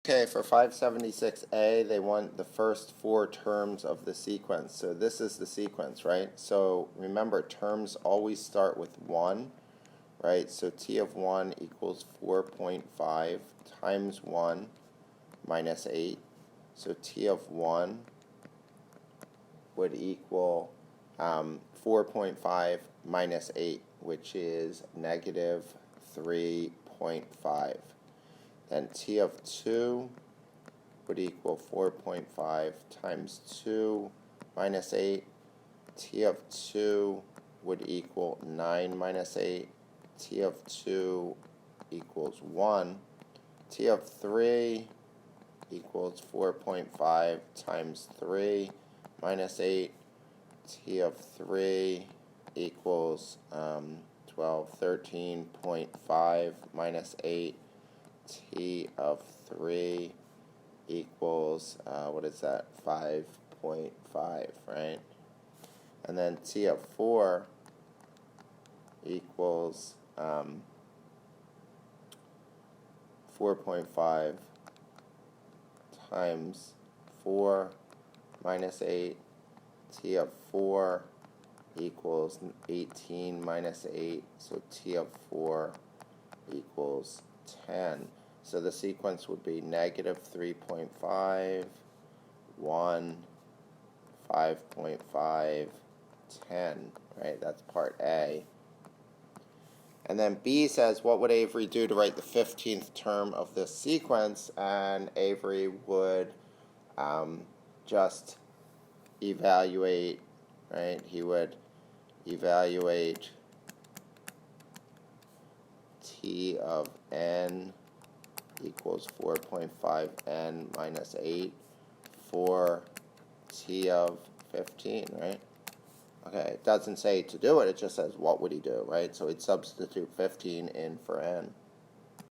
Okay, for 576A, they want the first 4 terms of the sequence. So this is the sequence, right? So remember, terms always start with 1, right? So T of 1 equals 4.5 times 1 minus 8. So T of 1 would equal 4.5 minus 8, which is negative 3.5. Then T of 2 would equal 4.5 times 2 minus 8. T of 2 would equal 9 minus 8. T of 2 equals 1. T of 3 equals 4.5 times 3 minus 8. T of 3 equals 13.5 minus 8. T of 3 equals, what is that, 5.5, right? And then T of 4 equals 4.5 times 4 minus 8. T of 4 equals 18 minus 8, so T of 4 equals 10. So the sequence would be negative 3.5, 1, 5.5, 10, right? That's part A. And then B says, what would Avery do to write the 15th term of this sequence? And Avery would just evaluate, right? He would evaluate T of n equals 4.5n minus 8 for T of 15, right? Okay, it doesn't say to do it, it just says what would he do, right? So he'd substitute 15 in for n.